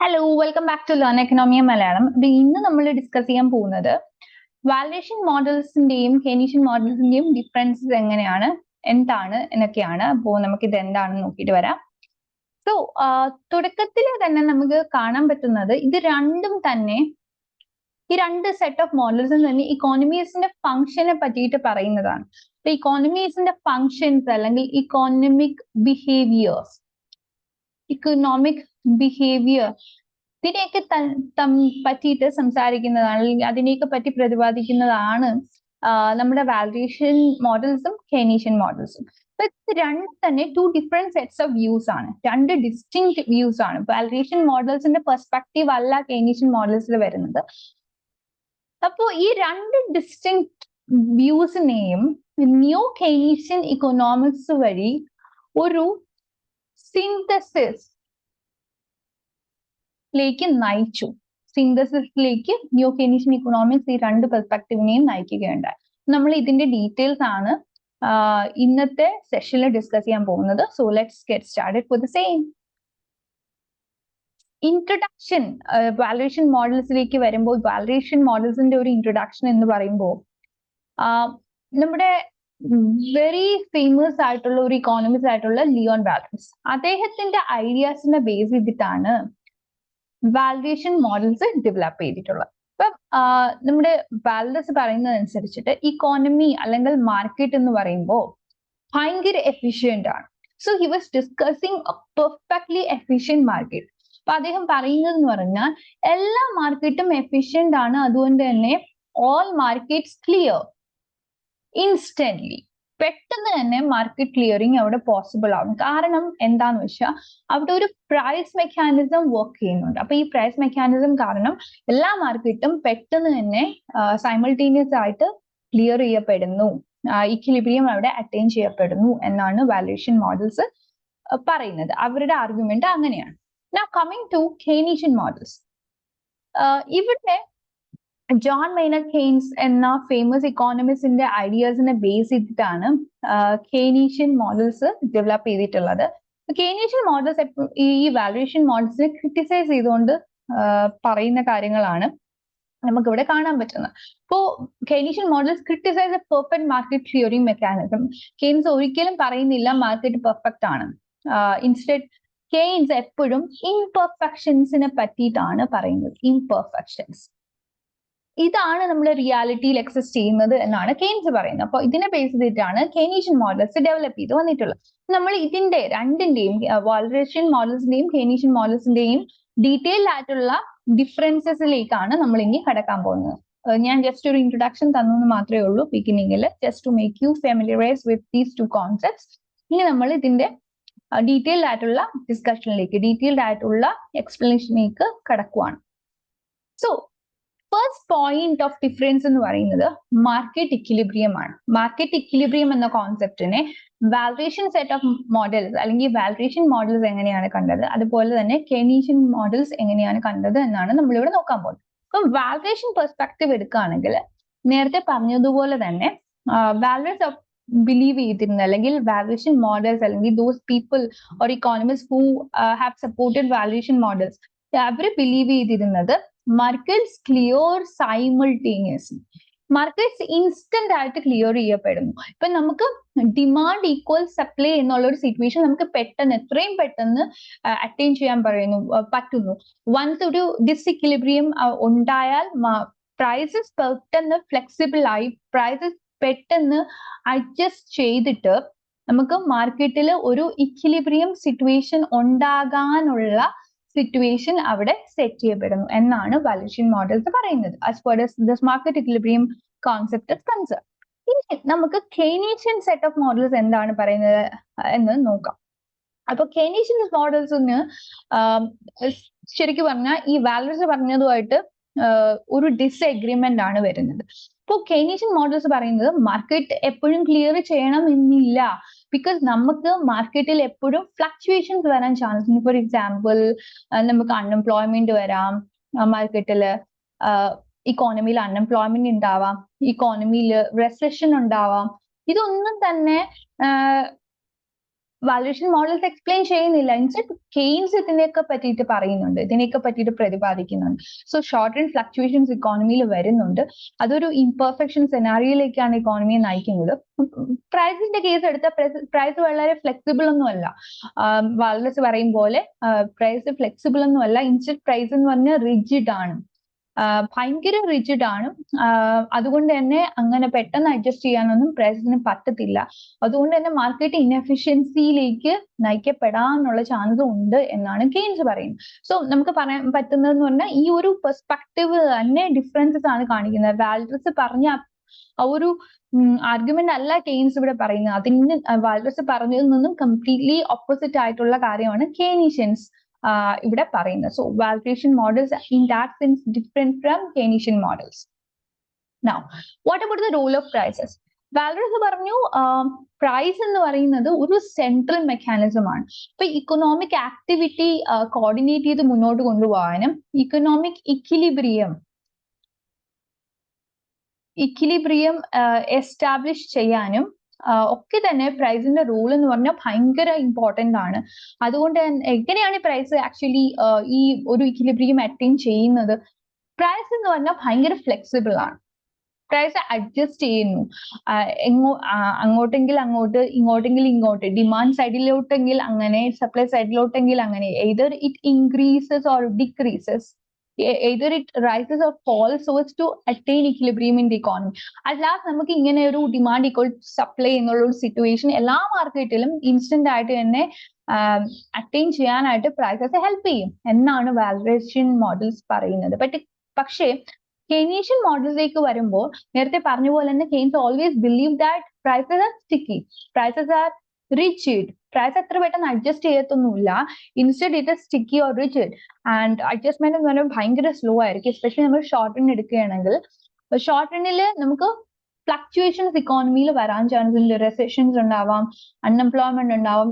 Hello welcome back to learn economy Malayalam. അപ്പൊ ഇന്ന് നമ്മൾ ഡിസ്കസ് ചെയ്യാൻ പോകുന്നത് വാല്യുവേഷൻ മോഡൽസിന്റെയും കെയ്നീഷ്യൻ മോഡൽസിന്റെയും ഡിഫറൻസസ് എങ്ങനെയാണ്, എന്താണ് എന്നൊക്കെയാണ്. അപ്പോൾ നമുക്ക് ഇത് എന്താണെന്ന് നോക്കിയിട്ട് വരാം. സോ തുടക്കത്തിൽ തന്നെ നമുക്ക് കാണാൻ പറ്റുന്നത് ഇത് രണ്ടും തന്നെ, ഈ രണ്ട് സെറ്റ് ഓഫ് മോഡൽസും തന്നെ ഇക്കോണമീസിന്റെ ഫംഗ്ഷനെ പറ്റിയിട്ട് പറയുന്നതാണ്. അപ്പൊ ഇക്കോണമീസിന്റെ ഫംഗ്ഷൻസ് അല്ലെങ്കിൽ ഇക്കോണമിക് ബിഹേവിയേഴ്സ്, ഇക്കണോമിക് ബിഹേവിയർ ഇതിനെയൊക്കെ പറ്റിയിട്ട് സംസാരിക്കുന്നതാണ്, അല്ലെങ്കിൽ അതിനെയൊക്കെ പറ്റി പ്രതിപാദിക്കുന്നതാണ് നമ്മുടെ വാല്യുവേഷൻ മോഡൽസും കെയ്നീഷ്യൻ മോഡൽസും. അപ്പൊ ഇത് രണ്ടും തന്നെ two different sets of views ആണ്, രണ്ട് ഡിസ്റ്റിങ്ക്ട് വ്യൂസ് ആണ്. വാല്യുവേഷൻ മോഡൽസിന്റെ പെർസ്പെക്റ്റീവ് അല്ല കെയ്നീഷ്യൻ മോഡൽസിൽ വരുന്നത്. അപ്പോ ഈ രണ്ട് ഡിസ്റ്റിങ്ക്ട് വ്യൂസിനെയും ന്യൂ കെയ്നീഷ്യൻ ഇക്കണോമിക്സ് വഴി ഒരു സിന്തസിസ് ലേക്ക് നയിച്ചു. സിന്തസിസിലേക്ക് ന്യൂ കെയ്നീഷ്യൻ ഇക്കണോമിക്സ് ഈ രണ്ട് പെർസ്പെക്റ്റീവിനെയും നയിക്കുകയുണ്ടായി. നമ്മൾ ഇതിന്റെ ഡീറ്റെയിൽസ് ആണ് ഇന്നത്തെ സെഷനിൽ ഡിസ്കസ് ചെയ്യാൻ പോകുന്നത്. So let's get started for the same. Introduction valuation മോഡൽസിലേക്ക് വരുമ്പോൾ, വാല്യുവേഷൻ മോഡൽസിന്റെ ഒരു ഇൻട്രൊഡക്ഷൻ എന്ന് പറയുമ്പോൾ, നമ്മുടെ വെരി ഫേമസ് ആയിട്ടുള്ള ഒരു ഇക്കോണമിസ്റ്റ് ആയിട്ടുള്ള ലിയോൺ വാലൻസ്, അദ്ദേഹത്തിന്റെ ഐഡിയാസിനെ ബേസ് ചെയ്തിട്ടാണ് വാല്യുവേഷൻ മോഡൽസ് ഡെവലപ്പ് ചെയ്തിട്ടുള്ളത്. ഇപ്പം നമ്മുടെ വാലൻസ് പറയുന്നതനുസരിച്ചിട്ട് ഇക്കോണമി അല്ലെങ്കിൽ മാർക്കറ്റ് എന്ന് പറയുമ്പോൾ ഭയങ്കര എഫിഷ്യന്റ് ആണ്. So he was discussing A perfectly efficient market. അപ്പൊ അദ്ദേഹം പറയുന്നത് എന്ന് പറഞ്ഞാൽ എല്ലാ മാർക്കറ്റും എഫിഷ്യന്റ് ആണ്, അതുകൊണ്ട് തന്നെ ഓൾ മാർക്കറ്റ്സ് ക്ലിയർ ഇൻസ്റ്റന്റ്ലി. പെട്ടെന്ന് തന്നെ മാർക്കറ്റ് ക്ലിയറിങ് അവിടെ പോസിബിൾ ആവും. കാരണം എന്താന്ന് വെച്ചാൽ അവിടെ ഒരു പ്രൈസ് മെക്കാനിസം വർക്ക് ചെയ്യുന്നുണ്ട്. അപ്പൊ ഈ പ്രൈസ് മെക്കാനിസം കാരണം എല്ലാ മാർക്കറ്റും പെട്ടെന്ന് തന്നെ സൈമൾട്ടേനിയസ് ആയിട്ട് ക്ലിയർ ചെയ്യപ്പെടുന്നു, ഇക്വിലിബ്രിയം അവിടെ അറ്റൈൻ ചെയ്യപ്പെടുന്നു എന്നാണ് വാല്യുവേഷൻ മോഡൽസ് പറയുന്നത്. അവരുടെ ആർഗ്യുമെന്റ് അങ്ങനെയാണ്. Now coming to Keynesian models, ഇവിടെ ജോൺ മെയ്നർഡ് കെയ്ൻസ് എന്ന ഫേമസ് ഇക്കോണമിസ്റ്റിന്റെ ഐഡിയാസിനെ ബേസ് ചെയ്തിട്ടാണ് കെയ്നീഷ്യൻ മോഡൽസ് ഡെവലപ്പ് ചെയ്തിട്ടുള്ളത്. കെയ്നീഷ്യൻ മോഡൽസ് ഈ വാല്യുവേഷൻ മോഡൽസിനെ ക്രിട്ടിസൈസ് ചെയ്തുകൊണ്ട് പറയുന്ന കാര്യങ്ങളാണ് നമുക്കിവിടെ കാണാൻ പറ്റുന്നത്. ഇപ്പോ Keynesian models criticise a perfect market clearing mechanism. Keynes ഒരിക്കലും പറയുന്നില്ല മാർക്കറ്റ് പെർഫെക്റ്റ് ആണ്. ഇൻസ്റ്റെഡ് കെയ്ൻസ് എപ്പോഴും ഇംപെർഫെക്ഷൻസിനെ പറ്റിയിട്ടാണ് പറയുന്നത്. ഇംപെർഫെക്ഷൻസ് ഇതാണ് നമ്മുടെ റിയാലിറ്റിയിൽ എക്സിസ്റ്റ് ചെയ്യുന്നത് എന്നാണ് കെയ്ൻസ് പറയുന്നത്. അപ്പോൾ ഇതിനെ ബേസ് ചെയ്തിട്ടാണ് കെയ്നീഷ്യൻ മോഡൽസ് ഡെവലപ്പ് ചെയ്ത് വന്നിട്ടുള്ളത്. നമ്മൾ ഇതിന്റെ രണ്ടിന്റെയും, വാല്യുവേഷൻ മോഡൽസിന്റെയും കെയ്നീഷ്യൻ മോഡൽസിന്റെയും ഡീറ്റെയിൽഡ് ആയിട്ടുള്ള ഡിഫറൻസസിലേക്കാണ് നമ്മൾ ഇനി കടക്കാൻ പോകുന്നത്. ഞാൻ ജസ്റ്റ് ഒരു ഇൻട്രൊഡക്ഷൻ തന്നു മാത്രമേ ഉള്ളൂ ബിഗിനിങ്ങിൽ, just to make you familiarize with these two concepts. ഇനി നമ്മൾ ഇതിന്റെ ഡീറ്റെയിൽഡ് ആയിട്ടുള്ള ഡിസ്കഷനിലേക്ക്, ഡീറ്റെയിൽഡ് ആയിട്ടുള്ള എക്സ്പ്ലനേഷനിലേക്ക് കടക്കുവാണ്. So first point of difference എന്ന് പറയുന്നത് മാർക്കറ്റ് ഇക്വിലിബ്രിയം ആണ്. മാർക്കറ്റ് ഇക്വിലിബ്രിയം എന്ന കോൺസെപ്റ്റിനെ വാല്യുവേഷൻ സെറ്റ് ഓഫ് മോഡൽസ് അല്ലെങ്കിൽ വാല്യുവേഷൻ മോഡൽസ് എങ്ങനെയാണ് കണ്ടത്, അതുപോലെ തന്നെ കെയ്നീഷ്യൻ മോഡൽസ് എങ്ങനെയാണ് കണ്ടത് എന്നാണ് നമ്മളിവിടെ നോക്കാൻ പോകുന്നത്. അപ്പം വാല്യുവേഷൻ പെർസ്പെക്റ്റീവ് എടുക്കുകയാണെങ്കിൽ നേരത്തെ പറഞ്ഞതുപോലെ തന്നെ വാല്യുവേഴ്സ് ഓഫ് ബിലീവ് ചെയ്തിരുന്ന അല്ലെങ്കിൽ വാല്യുവേഷൻ മോഡൽസ് അല്ലെങ്കിൽ those people or economist who have supported valuation models, അവർ ബിലീവ് ചെയ്തിരുന്നത് markets clear simultaneously. Markets instant ആയിട്ട് ക്ലിയർ ചെയ്യപ്പെടുന്നു. ഇപ്പൊ നമുക്ക് ഡിമാൻഡ് ഈക്വൽ സപ്ലൈ എന്നുള്ള ഒരു സിറ്റുവേഷൻ നമുക്ക് പെട്ടെന്ന്, എത്രയും പെട്ടെന്ന് അറ്റൈൻ ചെയ്യാൻ പറ്റുന്നു. വൺസ് ഒരു ഡിസ്ഇക്വിലിബ്രിയം ഉണ്ടായാൽ പ്രൈസസ് പെട്ടെന്ന് ഫ്ലെക്സിബിൾ ആയി, പ്രൈസസ് പെട്ടെന്ന് അഡ്ജസ്റ്റ് ചെയ്തിട്ട് നമുക്ക് മാർക്കറ്റിൽ ഒരു ഇക്വിലിബ്രിയം സിറ്റുവേഷൻ ഉണ്ടാകാനുള്ള സിറ്റുവേഷൻ അവിടെ സെറ്റ് ചെയ്യപ്പെടുന്നു എന്നാണ് വാല്യുവേഷൻ മോഡൽസ് പറയുന്നത്. As far as this market equilibrium concept is concern. ഇനി നമുക്ക് കെയ്നീഷ്യൻ സെറ്റ് ഓഫ് മോഡൽസ് എന്താണ് പറയുന്നത് എന്ന് നോക്കാം. അപ്പൊ കെയ്നീഷ്യൻ മോഡൽസിന് ശരിക്കും പറഞ്ഞാൽ ഈ വാല്യുവേഴ്സ് പറഞ്ഞതുമായിട്ട് ഒരു ഡിസ്അഗ്രിമെന്റ് ആണ് വരുന്നത്. ഇപ്പോൾ കെയ്നീഷ്യൻ മോഡൽസ് പറയുന്നത് മാർക്കറ്റ് എപ്പോഴും ക്ലിയർ ചെയ്യണം എന്നില്ല, ബിക്കോസ് നമുക്ക് മാർക്കറ്റിൽ എപ്പോഴും ഫ്ലക്ച്വേഷൻസ് വരാൻ ചാൻസ് ഉണ്ട്. ഫോർ എക്സാമ്പിൾ, നമുക്ക് അൺഎംപ്ലോയ്മെന്റ് വരാം, മാർക്കറ്റിൽ ഇക്കോണമിയിൽ അൺഎംപ്ലോയ്മെന്റ് ഉണ്ടാവാം, ഇക്കോണമിയിൽ റെസഷൻ ഉണ്ടാവാം. ഇതൊന്നും തന്നെ വാല്യുവേഷൻ മോഡൽസ് എക്സ്പ്ലെയിൻ ചെയ്യുന്നില്ല. ഇൻസ്റ്റെഡ് കെയ്ൻസ് ഇതിനെയൊക്കെ പറ്റിയിട്ട് പറയുന്നുണ്ട്, ഇതിനെയൊക്കെ പറ്റിയിട്ട് പ്രതിപാദിക്കുന്നുണ്ട്. സോ ഷോർട്ട് ആൻഡ് ഫ്ലക്ച്വേഷൻസ് ഇക്കോണമിയിൽ വരുന്നുണ്ട്. അതൊരു ഇംപെർഫെക്ഷൻ സെനാറിയോയിലേക്കാണ് ഇക്കോണമിയെ നയിക്കുന്നത്. പ്രൈസിന്റെ കേസ് എടുത്ത പ്രൈസ് വളരെ ഫ്ലെക്സിബിൾ ഒന്നുമല്ല. വാലസ് പറയും പോലെ പ്രൈസ് ഫ്ലെക്സിബിൾ ഒന്നുമല്ല. ഇൻസ്റ്റെഡ് പ്രൈസ് എന്ന് പറഞ്ഞാൽ റിജിഡ് ആണ്, ഭയങ്കര റിജിഡ് ആണ്. അതുകൊണ്ട് തന്നെ അങ്ങനെ പെട്ടെന്ന് അഡ്ജസ്റ്റ് ചെയ്യാനൊന്നും പ്രൈസിന് പറ്റത്തില്ല. അതുകൊണ്ട് തന്നെ മാർക്കറ്റ് ഇൻഎഫിഷ്യൻസിയിലേക്ക് നയിക്കപ്പെടാനുള്ള ചാൻസ് ഉണ്ട് എന്നാണ് കെയ്ൻസ് പറയുന്നത്. സോ നമുക്ക് പറയാൻ പറ്റുന്നതെന്ന് പറഞ്ഞാൽ ഈ ഒരു പെർസ്പെക്റ്റീവ് തന്നെ ഡിഫറൻസസ് ആണ് കാണിക്കുന്നത്. വാൽഡ്രസ് പറഞ്ഞ ആ ഒരു ആർഗ്യുമെന്റ് അല്ല കെയ്ൻസ് ഇവിടെ പറയുന്നത്. അതിന് വാൽഡ്രസ് പറഞ്ഞതിൽ നിന്നും കംപ്ലീറ്റ്ലി ഓപ്പോസിറ്റ് ആയിട്ടുള്ള കാര്യമാണ് കെയ്നീഷ്യൻസ് ഇവിടെ പറയുന്നത്. So valuation models in that sense different from Keynesian models. Now what about the role of prices? Walras പറഞ്ഞു പ്രൈസ് എന്ന് പറയുന്നത് ഒരു സെൻട്രൽ മെക്കാനിസം ആണ്. ഇപ്പൊ ഇക്കണോമിക് ആക്ടിവിറ്റി കോർഡിനേറ്റ് ചെയ്ത് മുന്നോട്ട് കൊണ്ടുപോകാനും ഇക്കണോമിക് ഇക്വിലിബ്രിയം എസ്റ്റാബ്ലിഷ് ചെയ്യാനും ഒക്കെ തന്നെ പ്രൈസിന്റെ റോൾ എന്ന് പറഞ്ഞാൽ ഭയങ്കര ഇമ്പോർട്ടന്റ് ആണ്. അതുകൊണ്ട് എങ്ങനെയാണ് പ്രൈസ് ആക്ച്വലി ഈ ഒരു ഇക്വിലിബ്രിയം അറ്റൈൻ ചെയ്യുന്നത്? പ്രൈസ് എന്ന് പറഞ്ഞാൽ ഭയങ്കര ഫ്ലെക്സിബിൾ ആണ്. പ്രൈസ് അഡ്ജസ്റ്റ് ചെയ്യുന്നു, അങ്ങോട്ടെങ്കിൽ അങ്ങോട്ട്, ഇങ്ങോട്ടെങ്കിൽ ഇങ്ങോട്ട്, ഡിമാൻഡ് സൈഡിലോട്ടെങ്കിൽ അങ്ങനെ, സപ്ലൈ സൈഡിലോട്ടെങ്കിൽ അങ്ങനെ. Either it increases or decreases, either it rises or falls so as to attain equilibrium in the economy. At last നമുക്ക് ഇങ്ങനെ ഒരു ഡിമാൻഡ് ഈക്വൽ സപ്ലൈ എന്നുള്ള ഒരു സിറ്റുവേഷൻ എല്ലാ മാർക്കറ്റിലും ഇൻസ്റ്റന്റ് ആയിട്ട് തന്നെ അറ്റൈൻ ചെയ്യാനായിട്ട് പ്രൈസസ് ഹെൽപ്പ് ചെയ്യും എന്നാണ് വാല്യുവേഷൻ മോഡൽസ് പറയുന്നത്. പക്ഷേ കെയ്നീഷ്യൻ മോഡലിലേക്ക് വരുമ്പോൾ നേരത്തെ പറഞ്ഞ പോലെ തന്നെ Keynes always believe that prices are sticky, prices are rigid. Price അത്ര പെട്ടെന്ന് അഡ്ജസ്റ്റ് ചെയ്യത്തൊന്നുമില്ല. Instead it is sticky or rigid. And adjustment എന്ന് പറയുമ്പോൾ ഭയങ്കര സ്ലോ ആയിരിക്കും. എസ്പെഷ്യലി നമ്മൾ ഷോർട്ട് റൺ എടുക്കുകയാണെങ്കിൽ, ഷോർട്ട് റണ്ണിൽ നമുക്ക് ഫ്ലക്ച്വേഷൻസ് ഇക്കോണമിയിൽ വരാൻ ചാൻസ് ഉണ്ട്. റെസഷൻസ് ഉണ്ടാവാം, അൺഎംപ്ലോയ്മെന്റ് ഉണ്ടാവാം.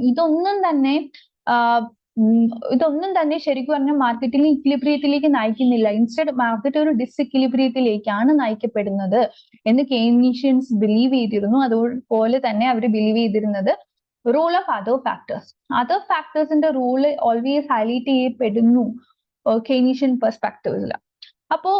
ഇതൊന്നും തന്നെ ശരിക്കും പറഞ്ഞാൽ മാർക്കറ്റിൽ ഇക്വിലിബ്രിയത്തിലേക്ക് നയിക്കുന്നില്ല. ഇൻസ്റ്റെഡ് മാർക്കറ്റ് ഒരു ഡിസ്ഇക്വിലിബ്രിയത്തിലേക്കാണ് നയിക്കപ്പെടുന്നത് എന്ന് കെയ്നീഷ്യൻസ് ബിലീവ് ചെയ്തിരുന്നു. അതുപോലെ തന്നെ അവർ ബിലീവ് ചെയ്തിരുന്നത് റോൾ ഓഫ് അതർ ഫാക്ടേഴ്സിന്റെ റോള് ഓൾവേസ് ഹൈലൈറ്റ് ചെയ്യപ്പെടുന്നു കെയ്നീഷ്യൻ പെർസ്പെക്ടീവ്സിൽ. അപ്പോ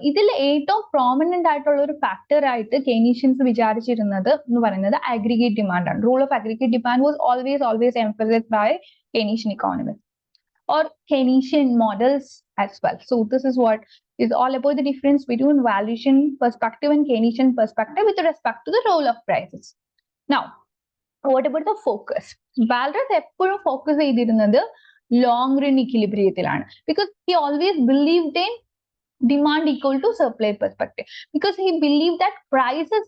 ഇതിൽ ഏറ്റവും പ്രോമിനന്റ് ആയിട്ടുള്ള ഒരു ഫാക്ടർ ആയിട്ട് കെയ്നീഷ്യൻസ് വിചാരിച്ചിരുന്നത് എന്ന് പറയുന്നത് അഗ്രിഗേറ്റ് ഡിമാൻഡ് ആണ്. Rule of aggregate demand was always emphasized by Keynesian economists or Keynesian models as well. So this is what is all about the difference between valuation perspective and Keynesian perspective with respect to the role of prices. Now, what about the focus? Walras എപ്പോഴും focus ചെയ്തിരുന്നത് long run ഇക്വിലിബ്രിയത്തിലാണ്. Because he always believed in demand equal to supply perspective, because he believed that prices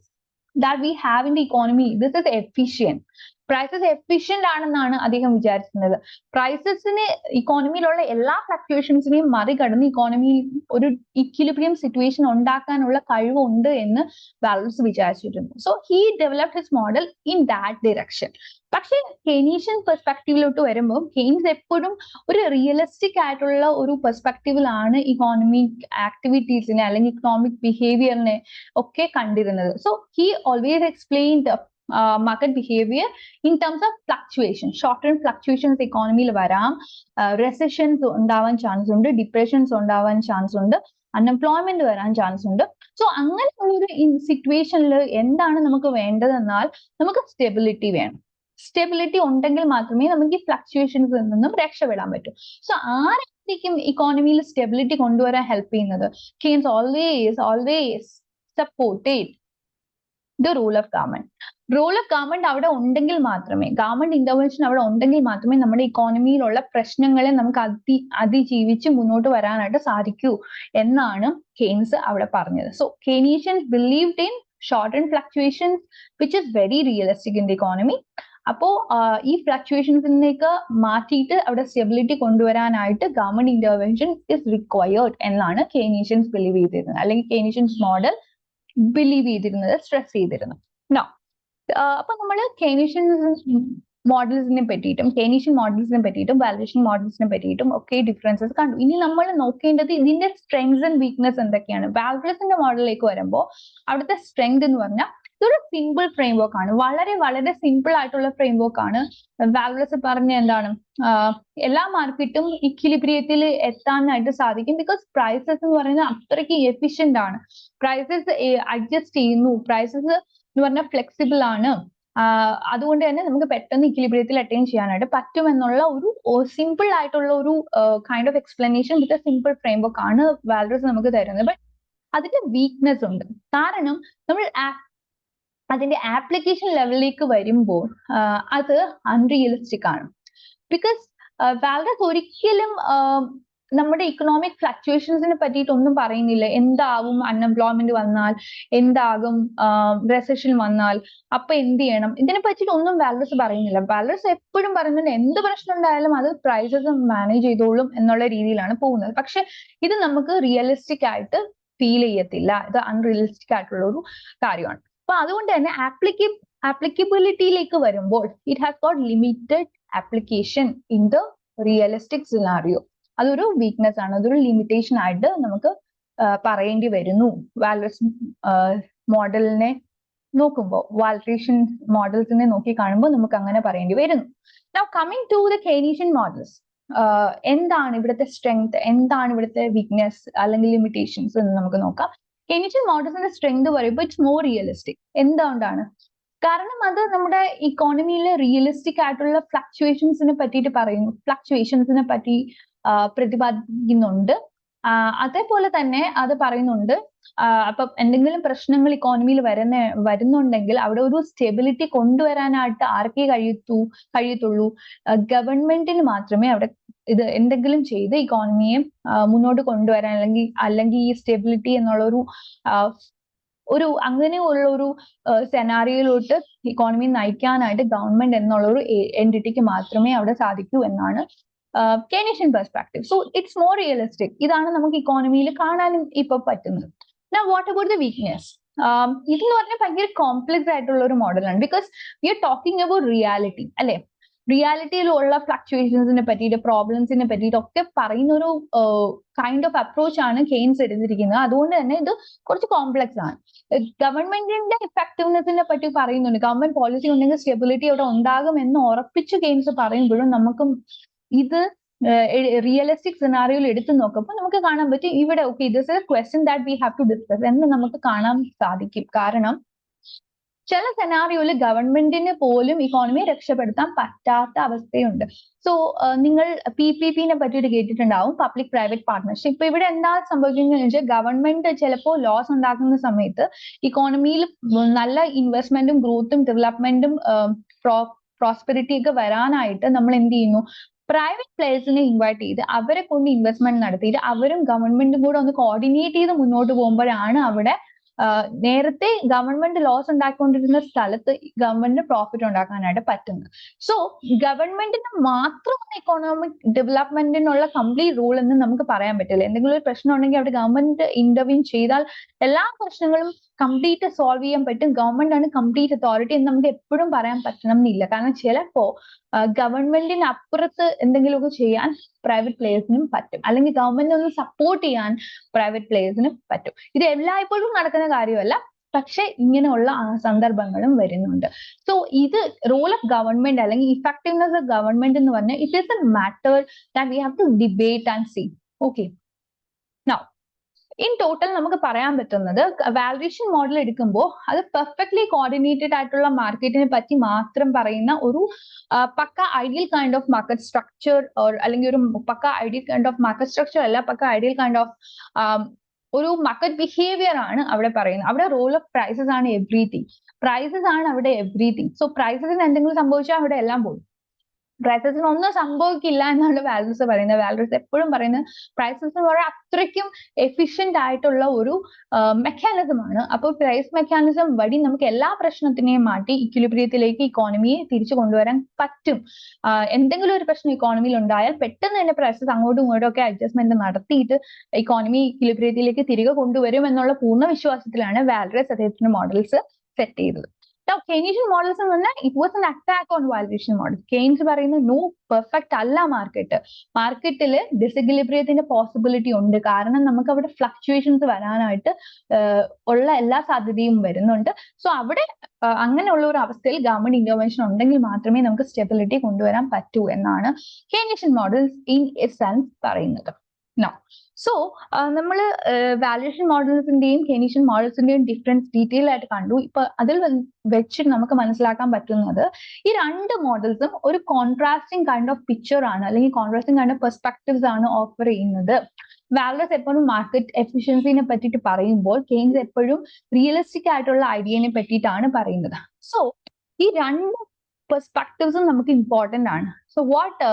that we have in the economy, this is efficient. Prices efficient ആണെന്നാണ് അദ്ദേഹം വിചാരിക്കുന്നത്. പ്രൈസസിന് ഇക്കോണമിയിലുള്ള എല്ലാ ഫ്ലക്ച്വേഷൻസിനെയും മറികടന്ന് ഇക്കോണമിയിൽ ഒരു equilibrium situation ഉണ്ടാക്കാനുള്ള കഴിവുണ്ട് എന്ന് വാൽഡ്രസ് വിചാരിച്ചിരുന്നു. So he developed his model in that direction. പക്ഷെ കെയ്നീഷ്യൻ പെർസ്പെക്റ്റീവിലോട്ട് വരുമ്പോൾ കെയ്ൻസ് എപ്പോഴും ഒരു റിയലിസ്റ്റിക് ആയിട്ടുള്ള ഒരു പെർസ്പെക്റ്റീവിലാണ് ഇക്കോണമിക് ആക്ടിവിറ്റീസിനെ അല്ലെങ്കിൽ ഇക്കണോമിക് ബിഹേവിയറിനെ ഒക്കെ കണ്ടിരുന്നത്. So he always explained market behavior in terms of fluctuation. Short-term fluctuations economy varam, recessions undavan chance undu, depressions undavan chance undu, unemployment varan chance undu. So അങ്ങനെ ഒരു സിറ്റുവേഷനിൽ എന്താണ് നമുക്ക് വേണ്ടതെന്നാൽ നമുക്ക് സ്റ്റെബിലിറ്റി വേണം. സ്റ്റെബിലിറ്റി ഉണ്ടെങ്കിൽ മാത്രമേ നമുക്ക് ഈ ഫ്ലക്ച്വേഷൻസിൽ നിന്നും രക്ഷപ്പെടാൻ പറ്റൂ. സോ ആരായിരിക്കും ഇക്കോണമിയിൽ സ്റ്റെബിലിറ്റി കൊണ്ടുവരാൻ ഹെൽപ്പ് ചെയ്യുന്നത്? Keynes always supported the role of government. Role of government അവിടെ ഉണ്ടെങ്കിൽ മാത്രമേ, ഗവൺമെന്റ് ഇന്റർവെൻഷൻ അവിടെ ഉണ്ടെങ്കിൽ മാത്രമേ നമ്മുടെ ഇക്കോണമിയിലുള്ള പ്രശ്നങ്ങളെ നമുക്ക് അതിജീവിച്ച് മുന്നോട്ട് വരാനായിട്ട് സാധിക്കൂ എന്നാണ് കെയ്ൻസ് അവിടെ പറഞ്ഞത്. So Keynesians believed in short and fluctuations which is very realistic in the economy. അപ്പോ ഈ ഫ്ലക്ച്വേഷൻസിലേക്ക് മാറ്റിയിട്ട് അവിടെ സ്റ്റെബിലിറ്റി കൊണ്ടുവരാനായിട്ട് ഗവൺമെന്റ് ഇന്റർവെൻഷൻ ഇസ് റിക്വയർഡ് എന്നാണ് കെയ്നീഷ്യൻസ് ബിലീവ് ചെയ്തിരുന്നത്, അല്ലെങ്കിൽ കെയ്നീഷ്യൻസ് മോഡൽ ബിലീവ് ചെയ്തിരുന്നത്, സ്ട്രെസ് ചെയ്തിരുന്നു. നോ, അപ്പൊ നമ്മൾ കെയ്നീഷ്യൻ മോഡൽസിനെ പറ്റിയിട്ടും വാല്യുവേഷൻ മോഡൽസിനെ പറ്റിയിട്ടും ഒക്കെ ഡിഫറൻസസ് കണ്ടു. ഇനി നമ്മൾ നോക്കേണ്ടത് ഇതിന്റെ സ്ട്രെങ്സ് ആൻഡ് വീക്ക്നെസ് എന്തൊക്കെയാണ്. വാൽഡ്രസിന്റെ മോഡലിലേക്ക് വരുമ്പോൾ അവിടുത്തെ സ്ട്രെങ്ത് എന്ന് പറഞ്ഞാൽ ഇതൊരു സിമ്പിൾ ഫ്രെയിം വർക്ക് ആണ്, വളരെ വളരെ സിമ്പിൾ ആയിട്ടുള്ള ഫ്രെയിം വർക്ക് ആണ്. വാൽറസ് പറഞ്ഞ എന്താണ്, എല്ലാ മാർക്കറ്റും ഇക്വിലിബ്രിയത്തിൽ എത്താനായിട്ട് സാധിക്കും. ബിക്കോസ് പ്രൈസസ് എന്ന് പറയുന്നത് അത്രയ്ക്ക് എഫിഷ്യന്റ് ആണ്. പ്രൈസസ് അഡ്ജസ്റ്റ് ചെയ്യുന്നു, പ്രൈസസ് എന്ന് പറഞ്ഞാൽ ഫ്ലെക്സിബിൾ ആണ്. അതുകൊണ്ട് തന്നെ നമുക്ക് പെട്ടെന്ന് ഇക്വിലിബ്രിയത്തിൽ അറ്റൈൻ ചെയ്യാനായിട്ട് പറ്റുമെന്നുള്ള ഒരു സിമ്പിൾ ആയിട്ടുള്ള ഒരു kind of explanation with a simple frame work ആണ് വാൽറസ് നമുക്ക് തരുന്നത്. ബട്ട് അതിന്റെ വീക്ക്നെസ് ഉണ്ട്. കാരണം നമ്മൾ അതിന്റെ ആപ്ലിക്കേഷൻ ലെവലിലേക്ക് വരുമ്പോൾ അത് അൺറിയലിസ്റ്റിക് ആണ്. ബിക്കോസ് വാൽറസ് ഒരിക്കലും നമ്മുടെ ഇക്കണോമിക് ഫ്ലക്ച്വേഷൻസിനെ പറ്റിയിട്ടൊന്നും പറയുന്നില്ല. എന്താകും അൺഎംപ്ലോയ്മെന്റ് വന്നാൽ, എന്താകും റെസഷൻ വന്നാൽ, അപ്പൊ എന്ത് ചെയ്യണം, ഇതിനെ പറ്റിയിട്ട് ഒന്നും വാൽറസ് പറയുന്നില്ല. വാൽറസ് എപ്പോഴും പറയുന്നുണ്ട് എന്ത് പ്രശ്നം ഉണ്ടായാലും അത് പ്രൈസസ് മാനേജ് ചെയ്തോളും എന്നുള്ള രീതിയിലാണ് പോകുന്നത്. പക്ഷെ ഇത് നമുക്ക് റിയലിസ്റ്റിക് ആയിട്ട് ഫീൽ ചെയ്യത്തില്ല. ഇത് അൺറിയലിസ്റ്റിക് ആയിട്ടുള്ള ഒരു കാര്യമാണ്. അപ്പൊ അതുകൊണ്ട് തന്നെ ആപ്ലിക്കബിലിറ്റിയിലേക്ക് വരുമ്പോൾ it has got limited application in the realistic scenario. അതൊരു വീക്ക്നെസ് ആണ്, അതൊരു ലിമിറ്റേഷൻ ആയിട്ട് നമുക്ക് പറയേണ്ടി വരുന്നു. വാൽറസ് മോഡലിനെ നോക്കുമ്പോൾ, വാൽറേഷൻ മോഡൽസിനെ നോക്കി കാണുമ്പോൾ നമുക്ക് അങ്ങനെ പറയേണ്ടി വരുന്നു. Now coming to the Keynesian models, എന്താണ് ഇവിടുത്തെ സ്ട്രെങ്ത്, എന്താണ് ഇവിടുത്തെ വീക്ക്നെസ് അല്ലെങ്കിൽ ലിമിറ്റേഷൻസ് എന്ന് നമുക്ക് നോക്കാം. കെയ്നീഷ്യൻ മോഡൽസിന്റെ സ്ട്രെങ്ത് പറയുമ്പോൾ ഇറ്റ്സ് മോർ റിയലിസ്റ്റിക്. എന്തുകൊണ്ടാണ്? കാരണം അത് നമ്മുടെ ഇക്കോണമിയിലെ റിയലിസ്റ്റിക് ആയിട്ടുള്ള ഫ്ലക്ച്വേഷൻസിനെ പറ്റിയിട്ട് പറയുന്നു, ഫ്ലക്ച്വേഷൻസിനെ പറ്റി പ്രതിപാദിക്കുന്നുണ്ട്. അതേപോലെ തന്നെ അത് പറയുന്നുണ്ട് അപ്പൊ എന്തെങ്കിലും പ്രശ്നങ്ങൾ ഇക്കോണമിയിൽ വരുന്നുണ്ടെങ്കിൽ അവിടെ ഒരു സ്റ്റെബിലിറ്റി കൊണ്ടുവരാനായിട്ട് ആർക്കേ കഴിയത്തുള്ളൂ, ഗവൺമെന്റിന് മാത്രമേ അവിടെ ഇത് എന്തെങ്കിലും ചെയ്ത് ഇക്കോണമിയെ മുന്നോട്ട് കൊണ്ടുവരാൻ അല്ലെങ്കിൽ ഈ സ്റ്റെബിലിറ്റി എന്നുള്ള ഒരു അങ്ങനെയുള്ള ഒരു സെനാറിയോയിലോട്ട് ഇക്കോണമി നയിക്കാനായിട്ട് ഗവൺമെന്റ് എന്നുള്ള ഒരു എൻറ്റിറ്റിക്ക് മാത്രമേ അവിടെ സാധിക്കൂ എന്നാണ് Keynesian perspective. So it's more realistic. ഇതാണ് നമുക്ക് ഇക്കോണമിയിൽ കാണാനും ഇപ്പൊ പറ്റുന്നത്. Now what about the weakness? ഇതെന്ന് പറഞ്ഞാൽ ഭയങ്കര കോംപ്ലക്സ് ആയിട്ടുള്ള ഒരു മോഡലാണ്. Because we are talking about reality, അല്ലെ? റിയാലിറ്റിയിലുള്ള ഫ്ലക്ച്വേഷൻസിനെ പറ്റിയിട്ട്, പ്രോബ്ലംസിനെ പറ്റിയിട്ട് ഒക്കെ പറയുന്ന ഒരു കൈൻഡ് ഓഫ് അപ്രോച്ച് ആണ് കെയ്ൻസ് എടുത്തിരിക്കുന്നത്. അതുകൊണ്ട് തന്നെ ഇത് കുറച്ച് കോംപ്ലക്സ് ആണ്. ഗവൺമെന്റിന്റെ ഇഫക്റ്റീവ്നെസിനെ പറ്റി പറയുന്നുണ്ട്. ഗവൺമെന്റ് പോളിസി ഉണ്ടെങ്കിൽ സ്റ്റെബിലിറ്റി അവിടെ ഉണ്ടാകും എന്ന് ഉറപ്പിച്ച് കെയ്ൻസ് പറയുമ്പോഴും നമുക്കും ഇത് റിയലിസ്റ്റിക് സിനാറിയോയിൽ എടുത്തു നോക്കുമ്പോൾ നമുക്ക് കാണാൻ പറ്റും ഇവിടെ okay this is a question that we have to discuss എന്ന് നമുക്ക് കാണാൻ സാധിക്കും. കാരണം ചില സെനാറിയോയിൽ ഗവൺമെന്റിന് പോലും ഇക്കോണമിയെ രക്ഷപ്പെടുത്താൻ പറ്റാത്ത അവസ്ഥയുണ്ട്. സോ നിങ്ങൾ PPP പറ്റിയിട്ട് കേട്ടിട്ടുണ്ടാവും, പബ്ലിക് പ്രൈവറ്റ് പാർട്ട്ണർഷിപ്പ്. ഇപ്പൊ ഇവിടെ എന്താ സംഭവിക്കുന്നത് വെച്ചാൽ ഗവൺമെന്റ് ചിലപ്പോൾ ലോസ് ഉണ്ടാക്കുന്ന സമയത്ത് ഇക്കോണമിയിൽ നല്ല ഇൻവെസ്റ്റ്മെന്റും ഗ്രോത്തും ഡെവലപ്മെന്റും പ്രോസ്പെരിറ്റി ഒക്കെ വരാനായിട്ട് നമ്മൾ എന്ത് ചെയ്യുന്നു, പ്രൈവറ്റ് പ്ലേയേഴ്സിനെ ഇൻവൈറ്റ് ചെയ്ത് അവരെ കൊണ്ട് ഇൻവെസ്റ്റ്മെന്റ് നടത്തിയിട്ട് അവരും ഗവൺമെന്റും കൂടെ ഒന്ന് കോർഡിനേറ്റ് ചെയ്ത് മുന്നോട്ട് പോകുമ്പോഴാണ് അവിടെ നേരത്തെ ഗവൺമെന്റ് ലോസ് ഉണ്ടാക്കിക്കൊണ്ടിരുന്ന സ്ഥലത്ത് ഗവൺമെന്റിന് പ്രോഫിറ്റ് ഉണ്ടാക്കാനായിട്ട് പറ്റുന്നത്. സോ ഗവൺമെന്റിന് മാത്രമാണ് ഇക്കോണോമിക് ഡെവലപ്മെന്റിനുള്ള കംപ്ലീറ്റ് റൂൾ എന്ന് നമുക്ക് പറയാൻ പറ്റില്ല. എന്തെങ്കിലും ഒരു പ്രശ്നം ഉണ്ടെങ്കിൽ അവിടെ ഗവൺമെന്റ് ഇന്റർവ്യൂ ചെയ്താൽ എല്ലാ പ്രശ്നങ്ങളും കംപ്ലീറ്റ് സോൾവ് ചെയ്യാൻ പറ്റും, ഗവൺമെന്റ് ആണ് കംപ്ലീറ്റ് അതോറിറ്റി എന്ന് നമുക്ക് എപ്പോഴും പറയാൻ പറ്റണം എന്നില്ല. കാരണം ചിലപ്പോ ഗവൺമെന്റിന് അപ്പുറത്ത് എന്തെങ്കിലുമൊക്കെ ചെയ്യാൻ പ്രൈവറ്റ് പ്ലേയേഴ്സിനും പറ്റും, അല്ലെങ്കിൽ ഗവൺമെന്റ് ഒന്ന് സപ്പോർട്ട് ചെയ്യാൻ പ്രൈവറ്റ് പ്ലേയേഴ്സിനും പറ്റും. ഇത് എല്ലായ്പ്പോഴും നടക്കുന്ന കാര്യമല്ല, പക്ഷെ ഇങ്ങനെയുള്ള സന്ദർഭങ്ങളും വരുന്നുണ്ട്. സോ ഇത് റോൾ ഓഫ് ഗവൺമെന്റ് അല്ലെങ്കിൽ ഇഫക്റ്റീവ്നെസ് ഓഫ് ഗവൺമെന്റ് എന്ന് പറഞ്ഞാൽ it is a matter that we have to debate and see. Okay, now in total നമുക്ക് പറയാൻ പറ്റുന്നത് വാല്യുവേഷൻ മോഡൽ എടുക്കുമ്പോൾ അത് പെർഫെക്റ്റ്ലി കോർഡിനേറ്റഡ് ആയിട്ടുള്ള മാർക്കറ്റിനെ പറ്റി മാത്രം പറയുന്ന ഒരു പക്ക ideal kind of market structure, അല്ലെങ്കിൽ ഒരു പക്ക ideal kind of market structure അല്ല, പക്ക ഐഡിയൽ കൈൻഡ് ഓഫ് ഒരു മാർക്കറ്റ് ബിഹേവിയർ ആണ് അവിടെ പറയുന്നത്. അവിടെ റോൾ ഓഫ് പ്രൈസസ് ആണ് എവ്രിതിങ്. പ്രൈസസ് ആണ് അവിടെ എവ്രിതിങ്. സോ പ്രൈസസിന് എന്തെങ്കിലും സംഭവിച്ചാൽ അവിടെ എല്ലാം പോകും. പ്രൈസസിന് ഒന്നും സംഭവിക്കില്ല എന്നാണ് വാൽറസ് പറയുന്നത്. വാൽറസ് എപ്പോഴും പറയുന്നത് പ്രൈസസ് എന്ന് പറയുന്നത് അത്രയ്ക്കും എഫിഷ്യന്റ് ആയിട്ടുള്ള ഒരു മെക്കാനിസം ആണ്. അപ്പോൾ പ്രൈസ് മെക്കാനിസം വഴി നമുക്ക് എല്ലാ പ്രശ്നത്തിനെയും മാറ്റി ഇക്വിലിബ്രിയത്തിലേക്ക് ഇക്കോണമിയെ തിരിച്ചു കൊണ്ടുവരാൻ പറ്റും. എന്തെങ്കിലും ഒരു പ്രശ്നം ഇക്കോണമിയിൽ ഉണ്ടായാൽ പെട്ടെന്ന് തന്നെ പ്രൈസസ് അങ്ങോട്ടും ഇങ്ങോട്ടും ഒക്കെ അഡ്ജസ്റ്റ്മെന്റ് നടത്തിയിട്ട് ഇക്കോണമി ഇക്വിലിബ്രിയത്തിലേക്ക് തിരികെ കൊണ്ടുവരും എന്നുള്ള പൂർണ്ണ വിശ്വാസത്തിലാണ് വാൽറസ് അദ്ദേഹത്തിന്റെ മോഡൽസ് സെറ്റ് ചെയ്തത്. Now, Keynesian models എന്ന് പറഞ്ഞാൽ it was an attack on valuation models. Keynes പറയുന്നത് no പെർഫെക്റ്റ് അല്ല മാർക്കറ്റ്. മാർക്കറ്റിൽ ഡിസെക്വിലിബ്രിയത്തിന്റെ പോസിബിലിറ്റി ഉണ്ട്. കാരണം നമുക്ക് അവിടെ ഫ്ലക്ച്വേഷൻസ് വരാനായിട്ട് ഉള്ള എല്ലാ സാധ്യതയും വരുന്നുണ്ട്. സോ അവിടെ അങ്ങനെയുള്ള ഒരു അവസ്ഥയിൽ ഗവൺമെന്റ് ഇന്റർവെൻഷൻ ഉണ്ടെങ്കിൽ മാത്രമേ നമുക്ക് സ്റ്റെബിലിറ്റി കൊണ്ടുവരാൻ പറ്റൂ എന്നാണ് കെയ്നീഷ്യൻ മോഡൽസ് ഇൻ എസെൻസ് പറയുന്നത്. നോ സോ നമ്മൾ വാല്യൂഷൻ മോഡൽസിന്റെയും കെയ്നീഷ്യൻ മോഡൽസിന്റെയും ഡിഫറൻസ് ഡീറ്റെയിൽ ആയിട്ട് കണ്ടു. ഇപ്പൊ അതിൽ വെച്ചിട്ട് നമുക്ക് മനസ്സിലാക്കാൻ പറ്റുന്നത് ഈ രണ്ട് മോഡൽസും ഒരു കോൺട്രാസ്റ്റിംഗ് കൈൻഡ് ഓഫ് പിക്ചർ ആണ്, അല്ലെങ്കിൽ കോൺട്രാസ്റ്റിംഗ് കൈൻഡ് ഓഫ് പെർസ്പെക്ടീവ്സ് ആണ് ഓഫർ ചെയ്യുന്നത്. വാലസ് എപ്പോഴും മാർക്കറ്റ് എഫിഷ്യൻസിനെ പറ്റിയിട്ട് പറയുമ്പോൾ കെയ്ൻസ് എപ്പോഴും റിയലിസ്റ്റിക് ആയിട്ടുള്ള ഐഡിയനെ പറ്റിയിട്ടാണ് പറയുന്നത്. സോ ഈ രണ്ട് പെർസ്പെക്ടീവ്സും നമുക്ക് ഇമ്പോർട്ടന്റ് ആണ്. So what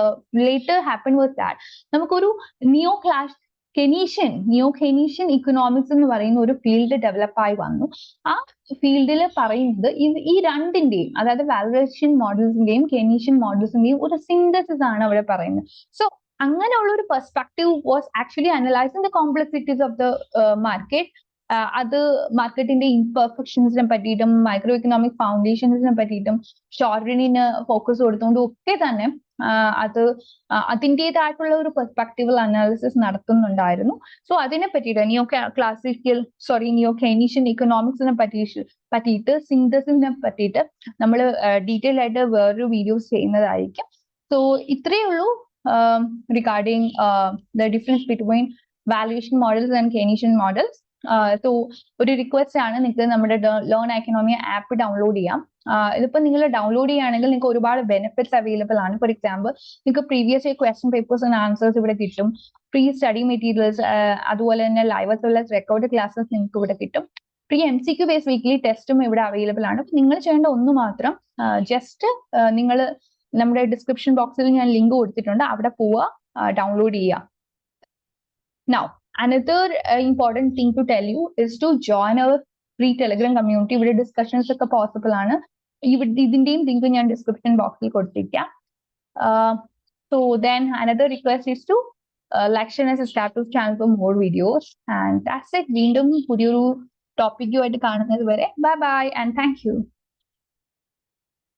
later happen was that നമുക്കൊരു നിയോ കെയ്നീഷ്യൻ ഇക്കണോമിക്സ് എന്ന് പറയുന്ന ഒരു ഫീൽഡ് ഡെവലപ്പായി വന്നു. ആ ഫീൽഡിൽ പറയുന്നത് ഈ രണ്ടിന്റെയും, അതായത് വാലുവേഷൻ മോഡൽസിന്റെയും കെയ്നീഷ്യൻ മോഡൽസിന്റെയും ഒരു സിന്തസിസ് ആണ് അവിടെ പറയുന്നത്. സോ അങ്ങനെയുള്ള ഒരു perspective was actually analysing the complexities of the market. അത് മാർക്കറ്റിന്റെ ഇംപെർഫെക്ഷൻസിനെ പറ്റിയിട്ടും മൈക്രോ ഇക്കണോമിക് ഫൗണ്ടേഷൻസിനെ പറ്റിയിട്ടും ഷോർഡിനിന് ഫോക്കസ് കൊടുത്തുകൊണ്ടും ഒക്കെ തന്നെ അത് അതിൻ്റെതായിട്ടുള്ള ഒരു പെർസ്പെക്ടീവൽ അനാലിസിസ് നടത്തുന്നുണ്ടായിരുന്നു. സോ അതിനെ പറ്റിയിട്ട് നിയോ കെയ്നീഷ്യൻ ഇക്കണോമിക്സിനെ പറ്റിയിട്ട് സിന്തസിസിനെ പറ്റിയിട്ട് നമ്മൾ ഡീറ്റെയിൽ ആയിട്ട് വേറൊരു വീഡിയോസ് ചെയ്യുന്നതായിരിക്കും. സോ ഇത്രയേ ഉള്ളൂ regarding the difference between valuation models and Keynesian models. So ഒരു റിക്വസ്റ്റ് ആണ്, നിങ്ങൾക്ക് നമ്മുടെ ലേൺ എക്കണോമി ആപ്പ് ഡൗൺലോഡ് ചെയ്യാം. ഇതിപ്പോ നിങ്ങൾ ഡൗൺലോഡ് ചെയ്യുകയാണെങ്കിൽ നിങ്ങൾക്ക് ഒരുപാട് ബെനിഫിറ്റ്സ് അവൈലബിൾ ആണ്. ഫോർ എക്സാമ്പിൾ, നിങ്ങൾക്ക് previous year question papers and answers ഇവിടെ കിട്ടും. ഫ്രീ സ്റ്റഡി മെറ്റീരിയൽസ്, അതുപോലെ തന്നെ ലൈവ് ആയിട്ടുള്ള റെക്കോർഡ് ക്ലാസ്സസ് നിങ്ങൾക്ക് ഇവിടെ കിട്ടും. ഫ്രീ MCQ ബേസ് വീക്ക്ലി ടെസ്റ്റും ഇവിടെ അവൈലബിൾ ആണ്. നിങ്ങൾ ചെയ്യേണ്ട ഒന്ന് മാത്രം, ജസ്റ്റ് നിങ്ങൾ നമ്മുടെ ഡിസ്ക്രിപ്ഷൻ ബോക്സിൽ ഞാൻ ലിങ്ക് കൊടുത്തിട്ടുണ്ട്, അവിടെ പോവുക, ഡൗൺലോഡ് ചെയ്യുക. Now, another important thing to tell you is to join our free Telegram community. ഇവിടെ ഡിസ്കഷൻസ് ഒക്കെ പോസിബിൾ ആണ്. ഇതിന്റെയും ലിങ്ക് ഞാൻ ഡിസ്ക്രിപ്ഷൻ ബോക്സിൽ കൊടുത്തിരിക്കാം. So then another request is to like, share and subscribe to channel for more videos. And that's it. വീണ്ടും പുതിയൊരു ടോപ്പിക്കുമായിട്ട് കാണുന്നത് വരെ bye bye and thank you.